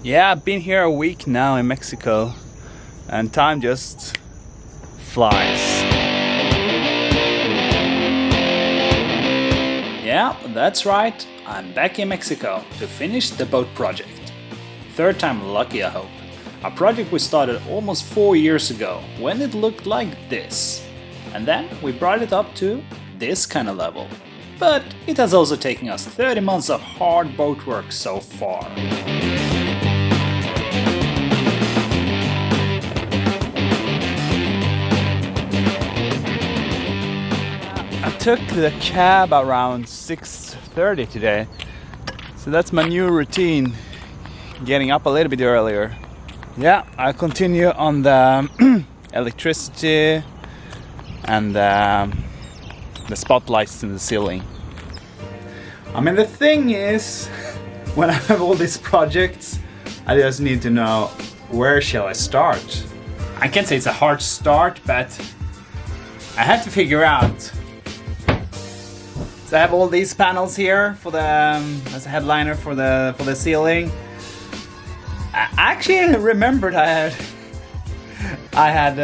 Yeah, I've been here a week now in Mexico, and time just flies. Yeah, that's right. I'm back in Mexico to finish the boat project. Third time lucky, I hope. A project we started almost 4 years ago when it looked like this. And then we brought it up to this kind of level. But it has also taken us 30 months of hard boat work so far. I took the cab around 6:30 today, so that's my new routine, getting up a little bit earlier. Yeah, I continue on the electricity and the spotlights in the ceiling. I mean, the thing is, when I have all these projects, I just need to know, where shall I start? I can't say it's a hard start, but I have to figure out. So I have all these panels here for the as a headliner for the ceiling. I actually remembered I had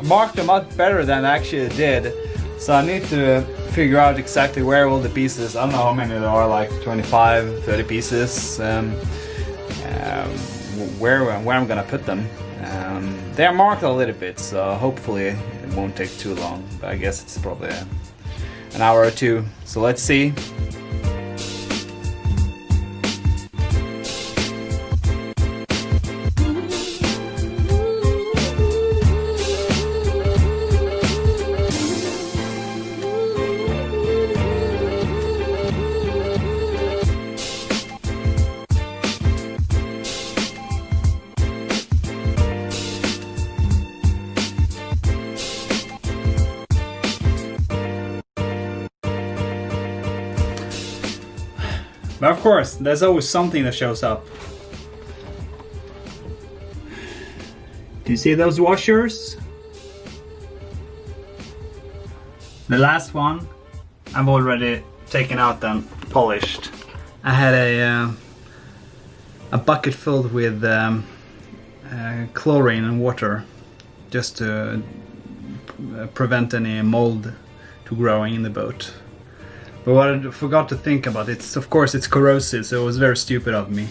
marked them out better than I actually did. So I need to figure out exactly where all the pieces. I don't know how many there are, like 25, 30 pieces. Where I'm gonna put them. They are marked a little bit, so hopefully it won't take too long. But I guess it's probably an hour or two. So let's see. But of course, there's always something that shows up. Do you see those washers? The last one I've already taken out and polished. I had a bucket filled with chlorine and water just to prevent any mold to growing in the boat. But what I forgot to think about, of course it's corrosive, so it was very stupid of me.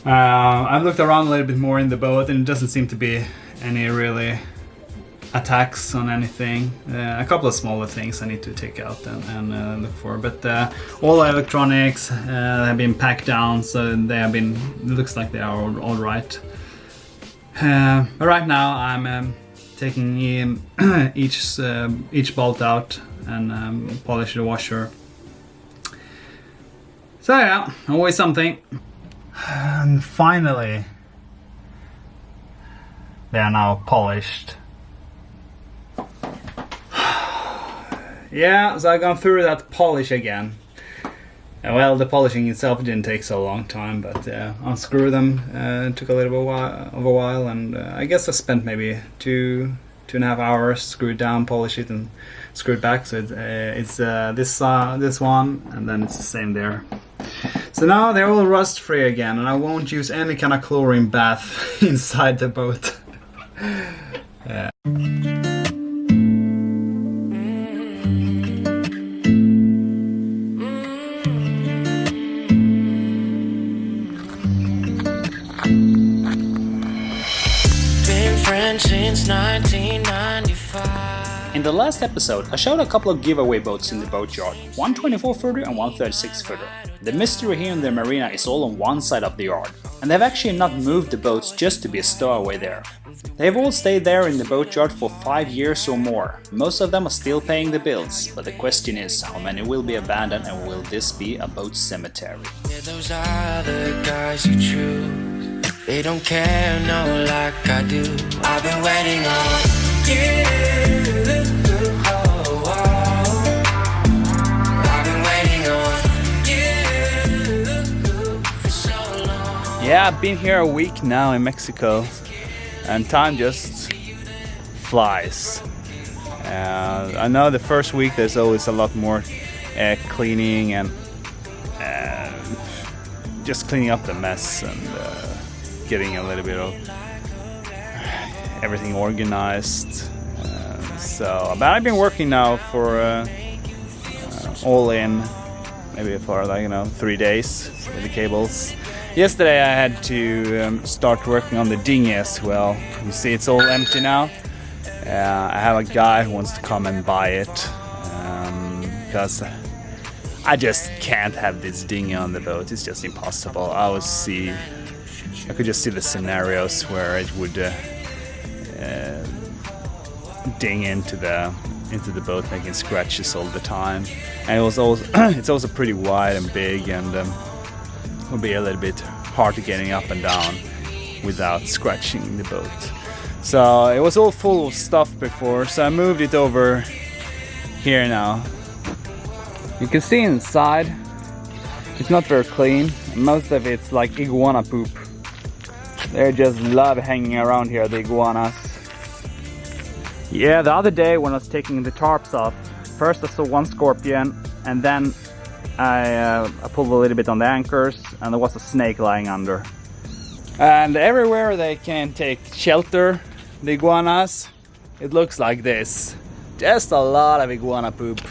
I've looked around a little bit more in the boat and it doesn't seem to be any really attacks on anything. A couple of smaller things I need to take out and look for, but all the electronics have been packed down, so they have been, it looks like they are all right. But right now I'm taking each bolt out and polish the washer. So yeah, always something. And finally, they are now polished. Yeah, so I've gone through that polish again. Well, the polishing itself didn't take so long time, but unscrew them took a little bit of a while, and I guess I spent maybe 2.5 hours, screw it down, polish it, and screw it back. So it's this one, and then it's the same there. So now they're all rust free again, and I won't use any kind of chlorine bath inside the boat. Yeah. Been friends since 1995. In the last episode, I showed a couple of giveaway boats in the boatyard, one 24-footer and one 36-footer. The mystery here in the marina is all on one side of the yard, and they've actually not moved the boats just to be a stowaway there. They've all stayed there in the boatyard for 5 years or more. Most of them are still paying the bills, but the question is, how many will be abandoned, and will this be a boat cemetery? Yeah, those are the guys you choose. They don't care, no, like I do. I've been waiting on you. Oh, oh. I've been waiting on you for so long. Yeah, I've been here a week now in Mexico, and time just flies. I know the first week there's always a lot more cleaning and just cleaning up the mess and getting a little bit of everything organized. But I've been working now for all in maybe for like 3 days with the cables. Yesterday I had to start working on the dinghy as well. You see it's all empty now. I have a guy who wants to come and buy it because I just can't have this dinghy on the boat. It's just impossible. I could just see the scenarios where it would ding into the boat, making scratches all the time. And it's also pretty wide and big, and will be a little bit hard to getting up and down without scratching the boat. So it was all full of stuff before, so I moved it over here now. You can see inside it's not very clean. Most of it's like iguana poop. They just love hanging around here, the iguanas. Yeah, the other day when I was taking the tarps off, first I saw one scorpion, and then I pulled a little bit on the anchors, and there was a snake lying under. And everywhere they can take shelter, the iguanas, it looks like this. Just a lot of iguana poop.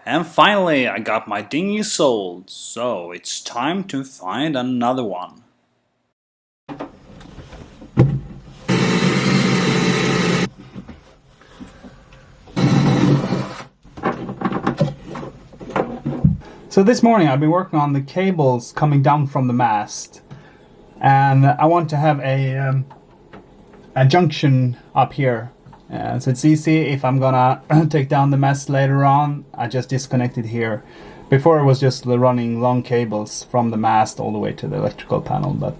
And finally, I got my dinghy sold, so it's time to find another one. So this morning I've been working on the cables coming down from the mast, and I want to have a junction up here. So it's easy if I'm gonna take down the mast later on. I just disconnect it here. Before it was just running long cables from the mast all the way to the electrical panel, but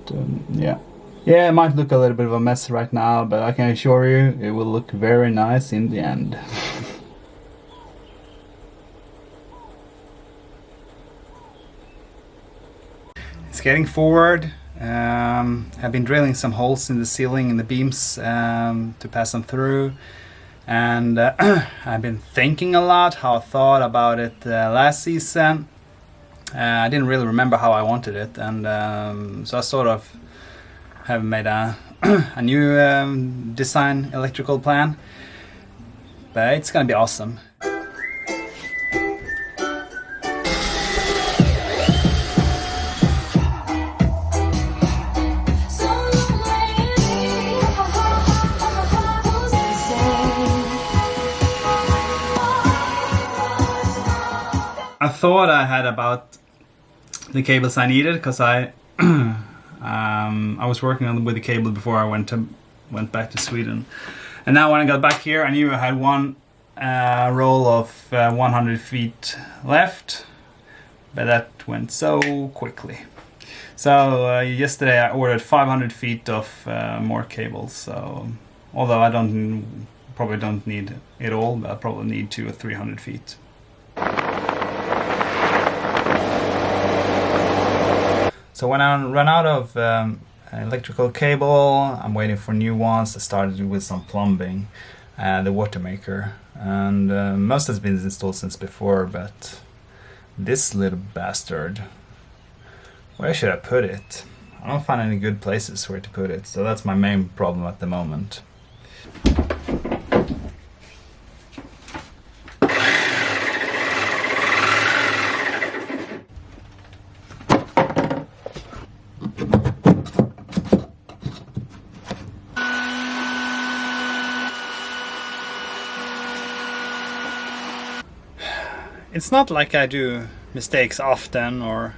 yeah, it might look a little bit of a mess right now, but I can assure you it will look very nice in the end. It's getting forward. I've been drilling some holes in the ceiling and the beams to pass them through, and I've been thinking a lot how I thought about it last season. I didn't really remember how I wanted it, and so I sort of have made a new design electrical plan, but it's gonna be awesome. I thought I had about the cables I needed, because I was working with the cable before I went back to Sweden, and now when I got back here I knew I had one roll of 100 feet left, but that went so quickly. So yesterday I ordered 500 feet of more cables. So although I probably don't need it all, but I probably need 200 or 300 feet. So when I run out of electrical cable, I'm waiting for new ones. I started with some plumbing, the Watermaker, and most has been installed since before, but this little bastard, where should I put it? I don't find any good places where to put it, so that's my main problem at the moment. It's not like I do mistakes often, or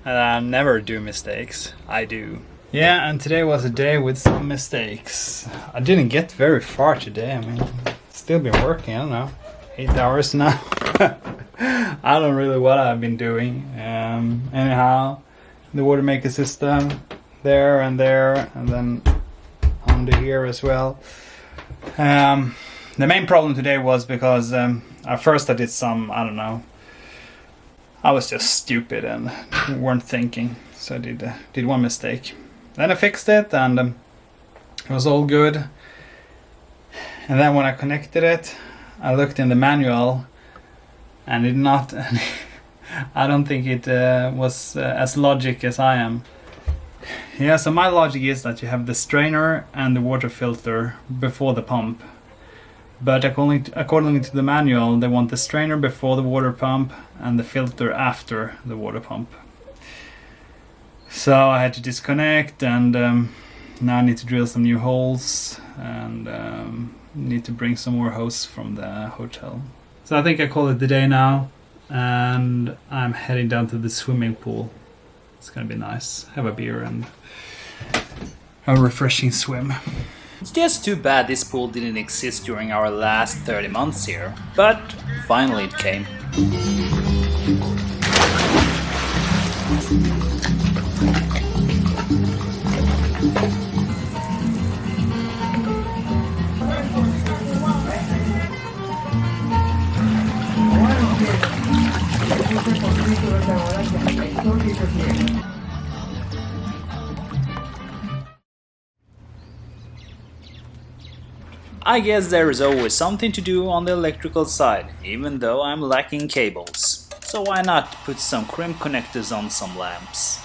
and I never do mistakes. I do. Yeah, and today was a day with some mistakes. I didn't get very far today. I mean, still been working, I don't know, 8 hours now. I don't really what I've been doing. Anyhow, the Watermaker system there, and then under here as well. The main problem today was because at first I did some, I don't know, I was just stupid and weren't thinking, so I did one mistake. Then I fixed it, and it was all good. And then when I connected it, I looked in the manual, and it I don't think it was as logic as I am. Yeah, so my logic is that you have the strainer and the water filter before the pump. But according to the manual, they want the strainer before the water pump and the filter after the water pump. So I had to disconnect, and now I need to drill some new holes, and need to bring some more hose from the hotel. So I think I call it the day now, and I'm heading down to the swimming pool. It's gonna be nice. Have a beer and a refreshing swim. It's just too bad this pool didn't exist during our last 30 months here, but finally it came. I guess there is always something to do on the electrical side, even though I'm lacking cables. So why not put some crimp connectors on some lamps?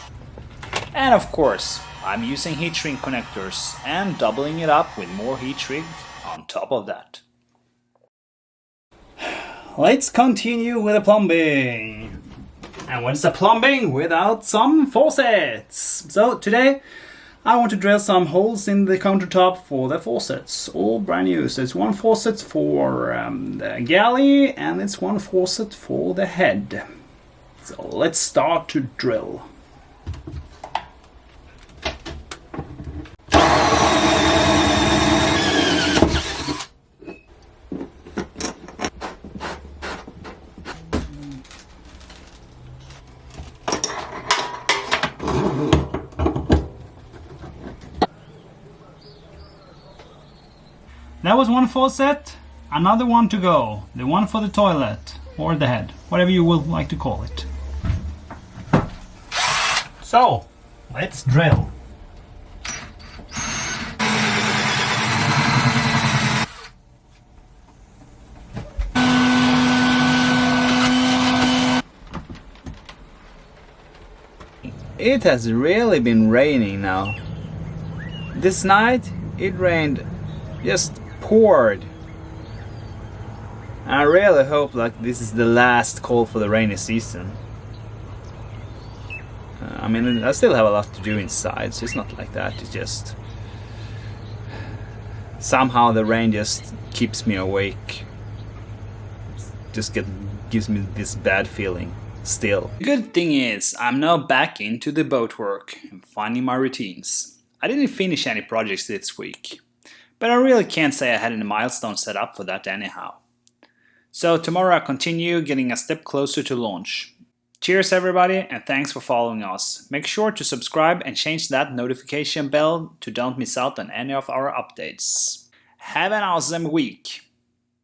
And of course, I'm using heat shrink connectors and doubling it up with more heat shrink on top of that. Let's continue with the plumbing. And what's the plumbing without some faucets? So today I want to drill some holes in the countertop for the faucets, all brand new. So it's one faucet for the galley, and it's one faucet for the head. So let's start to drill. That was one faucet, another one to go. The one for the toilet, or the head, whatever you would like to call it. So, let's drill. It has really been raining now. This night it rained, just poured. I really hope like this is the last call for the rainy season. I mean, I still have a lot to do inside, so it's not like that. It's just somehow the rain just keeps me awake. Gives me this bad feeling still. The good thing is, I'm now back into the boat work and finding my routines. I didn't finish any projects this week, but I really can't say I had any milestones set up for that anyhow. So tomorrow I continue getting a step closer to launch. Cheers everybody, and thanks for following us. Make sure to subscribe and change that notification bell to don't miss out on any of our updates. Have an awesome week!